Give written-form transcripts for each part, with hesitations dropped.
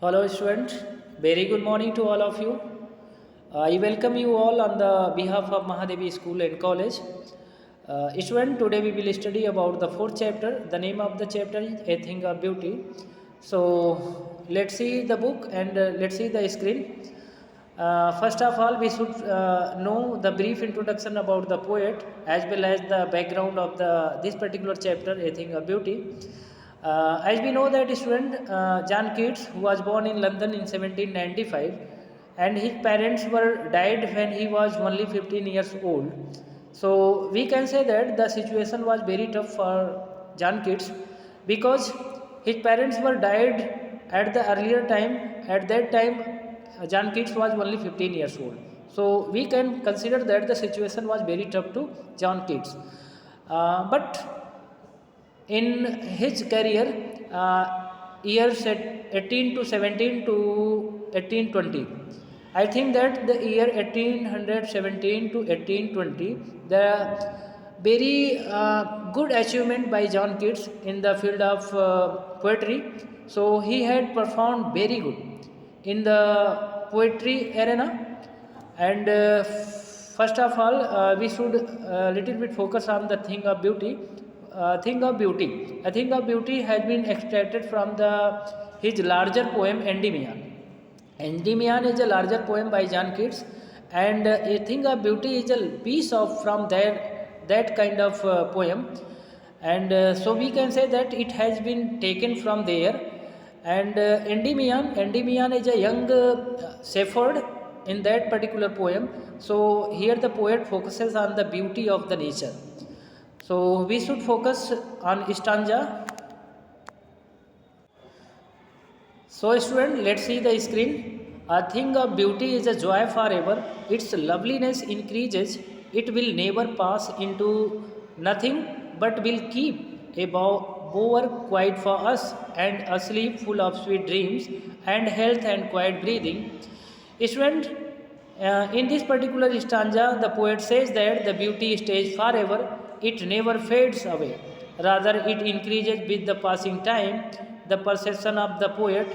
Hello students, very good morning to all of you. I welcome you all on the behalf of Mahadevi School and College. Student, today we will study about the fourth chapter. The name of the chapter is A Thing of Beauty. So let's see the book and let's see the screen. First of all, we should know the brief introduction about the poet as well as the background of this particular chapter, A Thing of Beauty. As we know that student John Keats, who was born in London in 1795, and his parents were died when he was only 15 years old. So we can say that the situation was very tough for John Keats because his parents were died at the earlier time. At that time, John Keats was only 15 years old. So we can consider that the situation was very tough to John Keats. But in his career, years at 18 to 17 to 1820, I think that the year 1817 to 1820, the very good achievement by John Keats in the field of poetry. So he had performed very good in the poetry arena, and first of all, we should little bit focus on the thing of beauty. Thing of beauty. A thing of beauty has been extracted from his larger poem Endymion. Endymion is a larger poem by John Keats, and A Thing of Beauty is a piece of from that kind of poem, and so we can say that it has been taken from there. And Endymion is a young shepherd in that particular poem. So here the poet focuses on the beauty of the nature. So we should focus on stanza. So student, let's see the screen. A thing of beauty is a joy forever. Its loveliness increases. It will never pass into nothing, but will keep a bower quiet for us and asleep full of sweet dreams and health and quiet breathing. Student, in this particular stanza, the poet says that the beauty stays forever. It never fades away. Rather, it increases with the passing time. The perception of the poet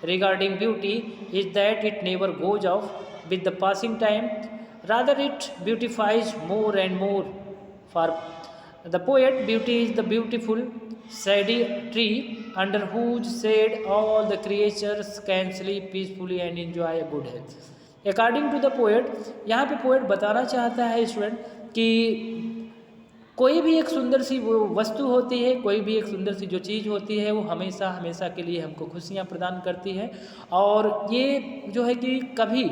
regarding beauty is that it never goes off with the passing time. Rather, it beautifies more and more. For the poet, beauty is the beautiful, shady tree under whose shade all the creatures can sleep peacefully and enjoy a good health. According to the poet, यहाँ पे poet बताना चाहता है student कि कोई भी एक सुंदर सी वो वस्तु होती है, कोई भी एक सुंदर सी जो चीज़ होती है, वो हमेशा हमेशा के लिए हमको खुशियाँ प्रदान करती है, और ये जो है कि कभी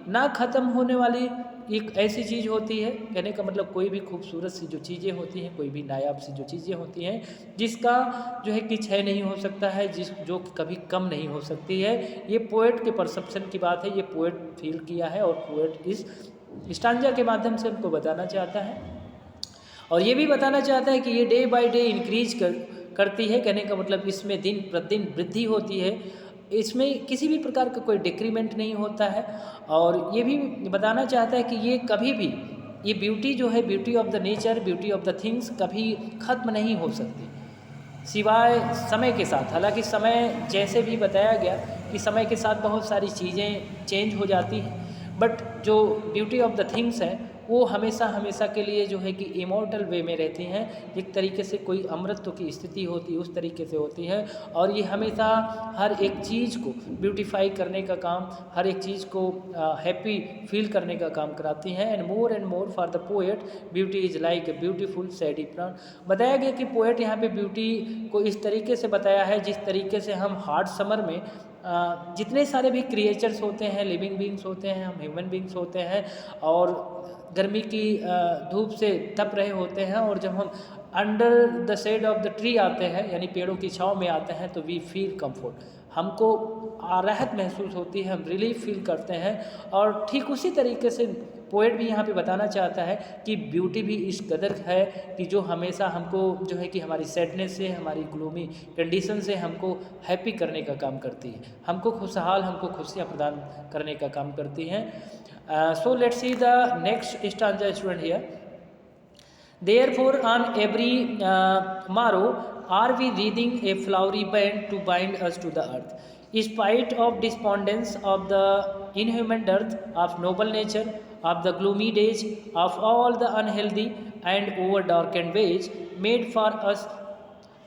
ना ख़त्म होने वाली एक ऐसी चीज़ होती है। कहने का मतलब कोई भी खूबसूरत सी जो चीज़ें होती हैं, कोई भी नायाब सी जो चीज़ें होती हैं, जिसका जो है कि क्षय नहीं हो सकता है, जो कभी कम नहीं हो सकती है। ये पोएट के परसेप्शन की बात है, ये पोएट फील किया है और पोएट इस स्टांजा के माध्यम से हमको बताना चाहता है, और ये भी बताना चाहता है कि ये डे बाय डे इंक्रीज करती है। कहने का मतलब इसमें दिन प्रतिदिन वृद्धि होती है, इसमें किसी भी प्रकार का कोई डिक्रीमेंट नहीं होता है। और ये भी बताना चाहता है कि ये कभी भी, ये ब्यूटी जो है, beauty of the nature, beauty of the things कभी ख़त्म नहीं हो सकती सिवाय समय के साथ। हालांकि समय जैसे भी बताया गया कि समय के साथ बहुत सारी चीज़ें चेंज हो जाती हैं, बट जो ब्यूटी ऑफ द थिंग्स है वो हमेशा हमेशा के लिए जो है कि इमॉर्टल वे में रहती हैं। एक तरीके से कोई अमृतत्व की स्थिति होती है उस तरीके से होती है, और ये हमेशा हर एक चीज़ को ब्यूटीफाई करने का काम, हर एक चीज़ को हैप्पी फील करने का काम कराती हैं। And more for the poet beauty is like a beautiful सैडी plant. बताया गया कि पोएट यहाँ पे ब्यूटी को इस तरीके से बताया है जिस तरीके से हम हार्ड समर में जितने सारे भी क्रिएचर्स होते हैं, लिविंग बींग्स होते हैं, हम ह्यूमन बींग्स होते हैं, और गर्मी की धूप से तप रहे होते हैं, और जब हम under the shade of the tree आते हैं, यानी पेड़ों की छांव में आते हैं, तो वी फील कंफर्ट, हमको राहत महसूस होती है, हम रिलीफ फील करते हैं। और ठीक उसी तरीके से पोएट भी यहाँ पे बताना चाहता है कि ब्यूटी भी इस कदर है कि जो हमेशा हमको जो है कि हमारी सैडनेस से, हमारी ग्लूमी कंडीशन से हमको हैप्पी करने का काम करती है, हमको खुशहाल, हमको खुशियाँ प्रदान करने का काम करती हैं। So let's see the next stanza student here. Therefore on every morrow are we wreathing a flowery band to bind us to the earth. spite of despondence of the inhuman dearth of noble nature, of the gloomy days, of all the unhealthy and over darkened ways, made for us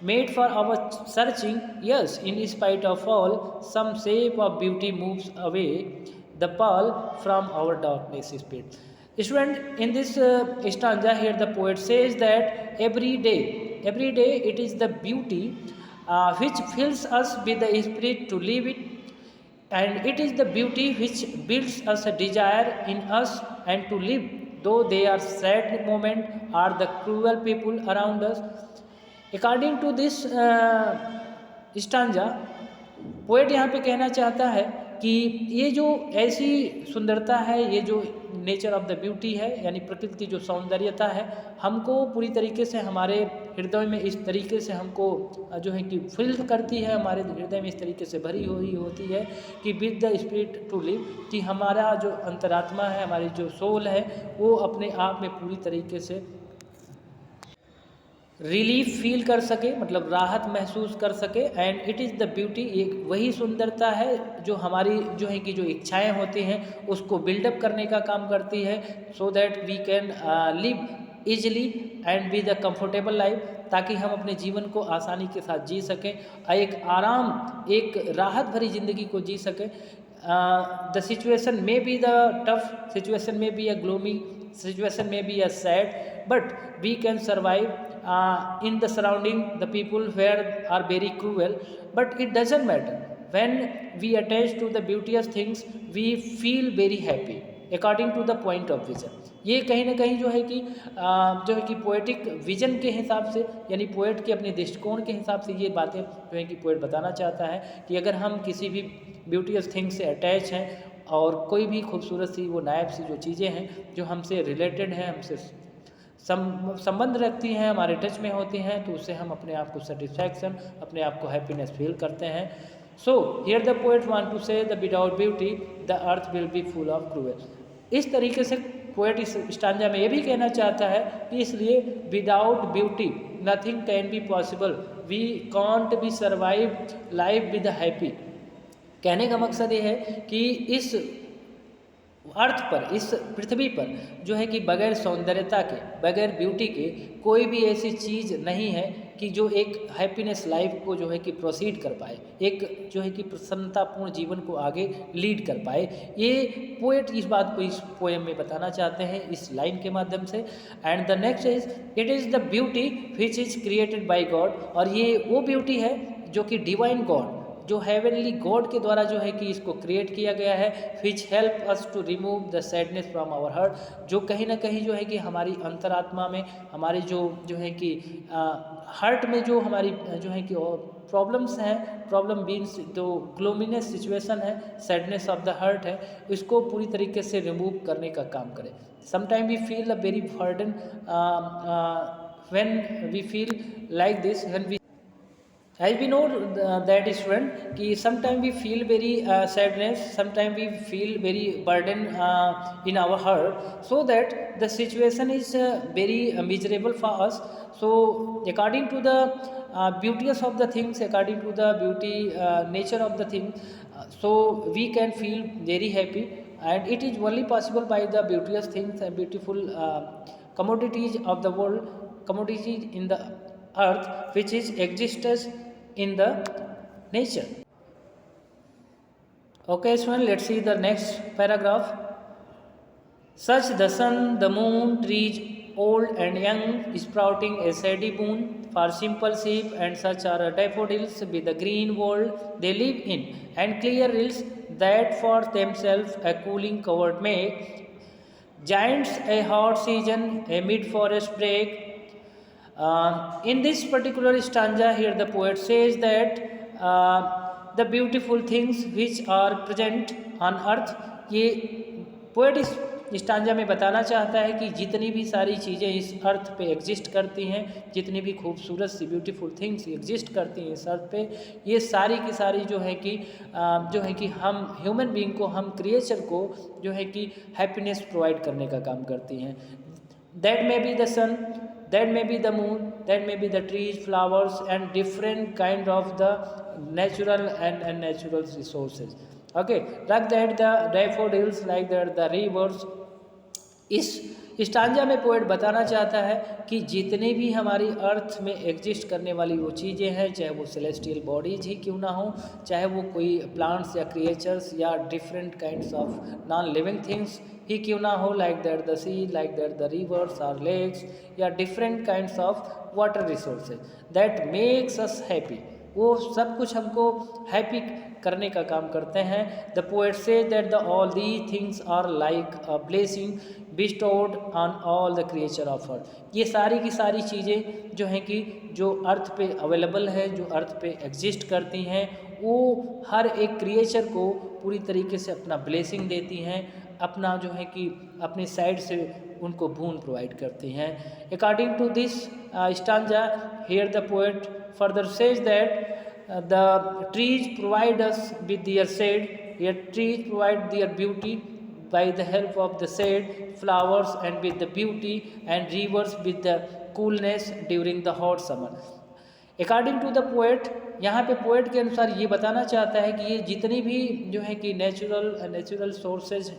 made for our searching, yes, in spite of all, some shape of beauty moves away the pall from our darkness spirit. Student, in this stanza here, the poet says that every day it is the beauty which fills us with the spirit to live it, and it is the beauty which builds us a desire in us and to live, though they are sad moment are the cruel people around us. According to this stanza, poet यहाँ पे कहना चाहता है कि ये जो ऐसी सुंदरता है, ये जो नेचर ऑफ द ब्यूटी है, यानी प्रकृति की जो सौंदर्यता है, हमको पूरी तरीके से हमारे हृदय में इस तरीके से हमको जो है कि फिल करती है, हमारे हृदय में इस तरीके से भरी हुई होती है कि with the spirit to live, कि हमारा जो अंतरात्मा है, हमारी जो सोल है, वो अपने आप में पूरी तरीके से रिलीफ फील कर सके, मतलब राहत महसूस कर सके। And it is the beauty, एक वही सुंदरता है जो हमारी जो है कि जो इच्छाएं होती हैं उसको बिल्डअप करने का काम करती है, so that we can live easily and with a comfortable life, ताकि हम अपने जीवन को आसानी के साथ जी सकें, एक आराम, एक राहत भरी ज़िंदगी को जी सकें। द सिचुएशन में बी द टफ, सिचुएशन में be a gloomy, situation may be as sad, but we can survive in the surrounding, the people where are very cruel, but it doesn't matter. When we attach to the beauteous things, we feel very happy according to the point of vision. ये कहीं ना कहीं जो है कि poetic vision के हिसाब से, यानी पोएट के अपने दृष्टिकोण के हिसाब से ये बातें जो है कि पोएट बताना चाहता है कि अगर हम किसी भी ब्यूटीज थिंग से अटैच हैं और कोई भी खूबसूरत सी वो नायब सी जो चीज़ें हैं जो हमसे रिलेटेड हैं, हमसे संबंध रखती हैं, हमारे टच में होती हैं, तो उससे हम अपने आप को सेटिस्फैक्शन, अपने आप को हैप्पीनेस फील करते हैं। So here the poet want to say the without beauty the earth will be full of cruel. इस तरीके से पोएट इस स्टांजा में ये भी कहना चाहता है कि इसलिए without beauty nothing can be possible, we can't be survive life with happy. कहने का मकसद ये है कि इस अर्थ पर, इस पृथ्वी पर जो है कि बगैर सौंदर्यता के, बगैर ब्यूटी के कोई भी ऐसी चीज़ नहीं है कि जो एक हैप्पीनेस लाइफ को जो है कि प्रोसीड कर पाए, एक जो है कि प्रसन्नतापूर्ण जीवन को आगे लीड कर पाए। ये पोएट इस बात को इस पोएम में बताना चाहते हैं इस लाइन के माध्यम से। And the next is it is the beauty which is created by God, और ये वो ब्यूटी है जो कि डिवाइन गॉड, जो हेवनली गॉड के द्वारा जो है कि इसको क्रिएट किया गया है, which help us to remove the sadness from our heart, जो कहीं ना कहीं जो है कि हमारी अंतरात्मा में, हमारी जो है कि हार्ट में जो हमारी जो है कि प्रॉब्लम्स हैं, प्रॉब्लम बीन्स जो ग्लोमिनेस सिचुएशन है, सैडनेस ऑफ द हार्ट है, इसको पूरी तरीके से रिमूव करने का काम करे। Sometime we feel a very burden when we feel like this, when we as we know that student कि sometime we feel very sadness, sometime we feel very burden in our heart, so that the situation is very miserable for us. So according to the beauteous of the things, according to the beauty nature of the thing, so we can feel very happy, and it is only possible by the beauteous things and beautiful commodities of the world, commodities in the earth which is exists in the nature. Okay student, let's see the next paragraph. Such the sun, the moon, trees old and young, sprouting a shady boon for simple sheep, and such are daffodils with the green world they live in, and clear rills that for themselves a cooling covert make, giants a hot season, a mid-forest break. In this particular stanza here, the poet says that the beautiful things which are present on earth, ये poet इस stanza में बताना चाहता है कि जितनी भी सारी चीज़ें इस अर्थ पे एग्जिस्ट करती हैं, जितनी भी खूबसूरत सी ब्यूटीफुल थिंग्स एग्जिस्ट करती हैं इस अर्थ पे, ये सारी की सारी जो है कि हम ह्यूमन बीइंग को, हम क्रिएचर को जो है कि हैप्पीनेस प्रोवाइड करने का काम करती हैं। That may be the sun, that may be the moon, that may be the trees, flowers, and different kind of the natural and unnatural resources. Okay, like that the daffodils, like that the rivers. इस stanza में poet बताना चाहता है कि जितने भी हमारी अर्थ में एग्जिस्ट करने वाली वो चीज़ें हैं, चाहे वो सेलेस्टियल बॉडीज ही क्यों ना हो, चाहे वो कोई प्लांट्स या क्रिएचर्स या different kinds of non living things ही क्यों ना हो, like that the sea, like that the rivers और लेक्स, या different kinds of water resources that makes us happy, वो सब कुछ हमको हैप्पी करने का काम करते हैं. The poet say that the all the things are like a blessing bestowed on all the creature of earth. ये सारी की सारी चीज़ें जो हैं कि जो अर्थ पे अवेलेबल है, जो अर्थ पे एग्जिस्ट करती हैं, वो हर एक क्रिएचर को पूरी तरीके से अपना ब्लेसिंग देती हैं, अपना जो है कि अपनी साइड से उनको बून प्रोवाइड करती हैं. According to this stanza here the poet further says that the trees provide us with their shade, yet trees provide their beauty by the help of the shade, flowers and with the beauty, and rivers with the coolness during the hot summer. According to the poet, यहाँ पे poet के अनुसार ये बताना चाहता है कि ये जितनी भी जो है कि नेचुरल सोर्सेज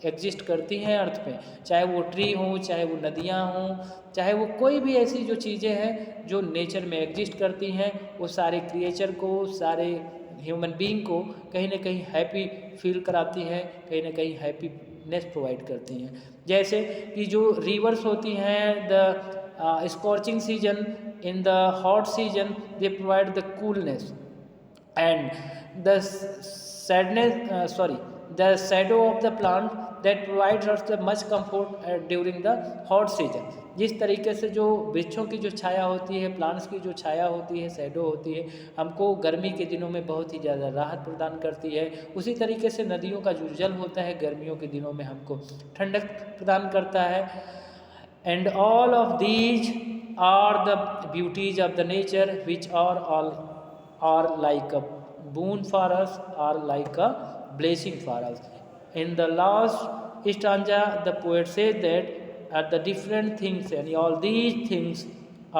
एग्जिस्ट करती हैं अर्थ पे, चाहे वो ट्री हो, चाहे वो नदियाँ हों, चाहे वो कोई भी ऐसी जो चीज़ें हैं जो नेचर में एग्जिस्ट करती हैं, वो सारे क्रिएचर को, सारे ह्यूमन बीइंग को कहीं ना कहीं हैप्पी फील कराती हैं, कहीं ना कहीं हैप्पीनेस प्रोवाइड करती हैं. जैसे कि जो रिवर्स होती हैं, the scorching season, in the hot season they provide the coolness and the the shadow of the plant that provides us the much comfort during the hot season. जिस तरीके से जो वृक्षों की जो छाया होती है, प्लांट्स की जो छाया होती है, शैडो होती है, हमको गर्मी के दिनों में बहुत ही ज़्यादा राहत प्रदान करती है, उसी तरीके से नदियों का जो जल होता है गर्मियों के दिनों में हमको ठंडक प्रदान करता है. And all of these are the beauties of the nature which are like a boon for us, or like a blessing for us. In the last stanza, the poet says that the different things and all these things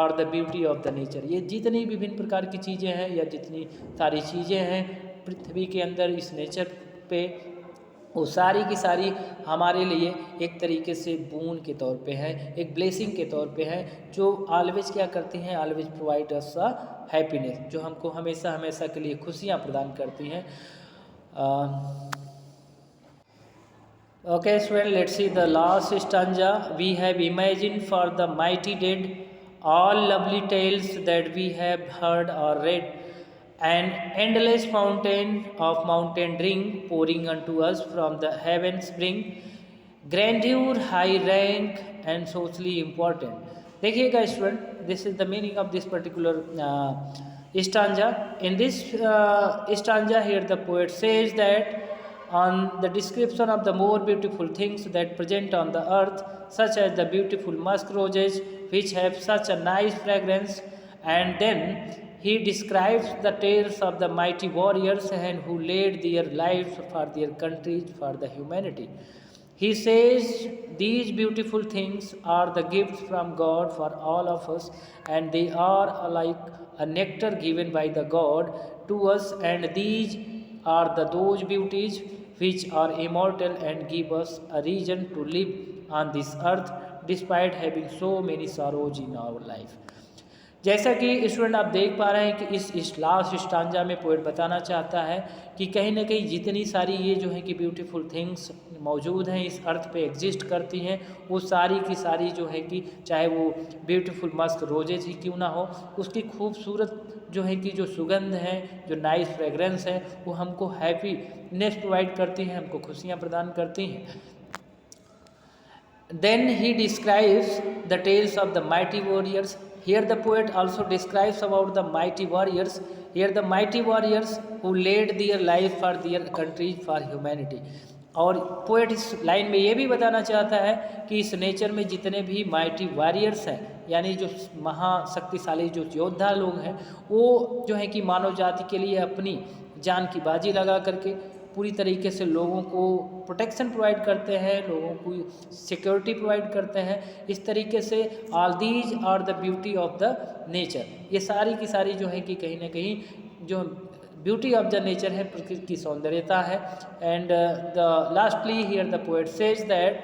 are the beauty of the nature. ये जितनी विभिन्न प्रकार की चीज़ें हैं या जितनी सारी चीज़ें हैं पृथ्वी के अंदर इस नेचर पे, वो सारी की सारी हमारे लिए एक तरीके से बून के तौर पे है, एक ब्लेसिंग के तौर पे है, जो ऑलवेज क्या करती हैं, ऑलवेज प्रोवाइड अस अ हैप्पीनेस, जो हमको हमेशा हमेशा के लिए खुशियाँ प्रदान करती हैं. Okay, so let's see the last stanza. We have imagined for the mighty dead all lovely tales that we have heard or read, an endless fountain of mountain drink pouring unto us from the heaven spring, grandeur, high rank and socially important. देखिएगा student, this is the meaning of this particular stanza. In this stanza here the poet says that on the description of the more beautiful things that present on the earth, such as the beautiful musk roses which have such a nice fragrance, and then he describes the tales of the mighty warriors and who laid their lives for their countries, for the humanity. He says these beautiful things are the gifts from God for all of us, and they are like a nectar given by the God to us, and these are those beauties which are immortal and give us a reason to live on this earth despite having so many sorrows in our life. जैसा कि student आप देख पा रहे हैं कि इस last stanza में पोएट बताना चाहता है कि कहीं ना कहीं जितनी सारी ये जो है कि ब्यूटीफुल थिंग्स मौजूद हैं इस अर्थ पे एग्जिस्ट करती हैं, वो सारी की सारी जो है कि चाहे वो ब्यूटीफुल मस्क रोजेज ही क्यों ना हो, उसकी खूबसूरत जो है कि जो सुगंध है, जो नाइस फ्रेगरेंस है, वो हमको हैप्पीनेस प्रोवाइड करती हैं, हमको खुशियाँ प्रदान करती हैं. Then he describes the tales of the mighty warriors. Here the poet also describes about the mighty warriors. Here the mighty warriors who laid their life for their country, for humanity. और poet इस line में ये भी बताना चाहता है कि इस नेचर में जितने भी माइटी वॉरियर्स हैं, यानी जो महाशक्तिशाली जो योद्धा लोग हैं, वो जो है कि मानव जाति के लिए अपनी जान की बाजी लगा करके पूरी तरीके से लोगों को प्रोटेक्शन प्रोवाइड करते हैं, लोगों को सिक्योरिटी प्रोवाइड करते हैं। इस तरीके से all these are the beauty of the nature. ये सारी की सारी जो है कि कहीं ना कहीं जो ब्यूटी ऑफ द नेचर है, प्रकृति की सौंदर्यता है। And the lastly here the poet says that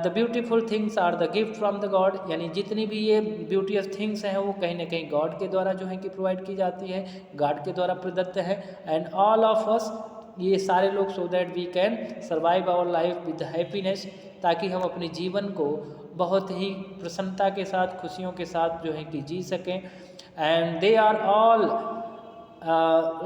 the beautiful things are the gift from the god, यानी जितनी भी ये ब्यूटीफुल थिंग्स हैं वो कहीं ना कहीं गॉड के द्वारा जो है कि प्रोवाइड की जाती है, गॉड के द्वारा प्रदत्त है। एंड ऑल ऑफ अस, ये सारे लोग, so that we can survive our life with happiness, ताकि हम अपने जीवन को बहुत ही प्रसन्नता के साथ, खुशियों के साथ जो है कि जी सकें। And they are all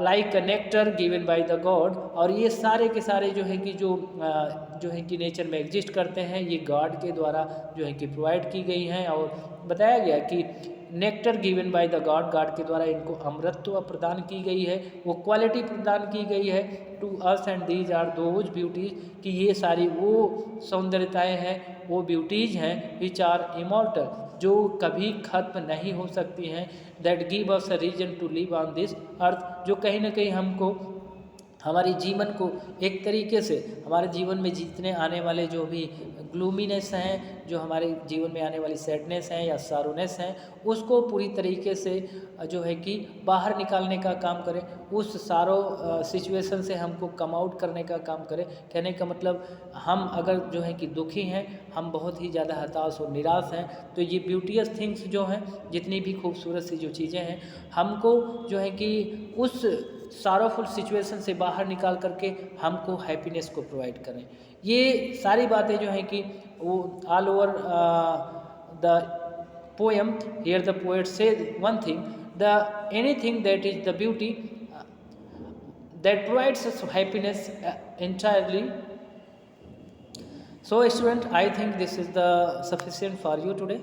like nectar given by the god, और ये सारे के सारे जो है कि जो है कि नेचर में एग्जिस्ट करते हैं, ये गॉड के द्वारा जो है कि प्रोवाइड की गई हैं। और बताया गया कि nectar given by the God, God के द्वारा इनको अमृतत्व प्रदान की गई है, वो क्वालिटी प्रदान की गई है to us, and these are those beauties, कि ये सारी वो सौंदर्यताएँ हैं, वो ब्यूटीज़ हैं विच आर इमॉर्टल, जो कभी खत्म नहीं हो सकती हैं। That give us a reason to live on this earth, जो कहीं ना कहीं हमको हमारे जीवन को एक तरीके से, हमारे जीवन में जितने आने वाले जो भी ग्लूमीनेस हैं, जो हमारे जीवन में आने वाली सैडनेस हैं या सारोनेस हैं, उसको पूरी तरीके से जो है कि बाहर निकालने का काम करें, उस सारो सिचुएशन से हमको कम आउट करने का काम करें। कहने का मतलब, हम अगर जो है कि दुखी हैं, हम बहुत ही ज़्यादा हताश और निराश हैं, तो ये ब्यूटीअस थिंग्स जो हैं, जितनी भी खूबसूरत सी जो चीज़ें हैं, हमको जो है कि उस सारोफुल सिचुएशन से बाहर निकाल करके हमको हैप्पीनेस को प्रोवाइड करें। ये सारी बातें जो हैं कि वो all over the poem, here the poet say one thing, the anything that is the beauty that provides us happiness entirely. So student, I think this is the sufficient for you today.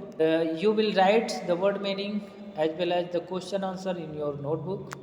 You will write the word meaning as well as the question answer in your notebook.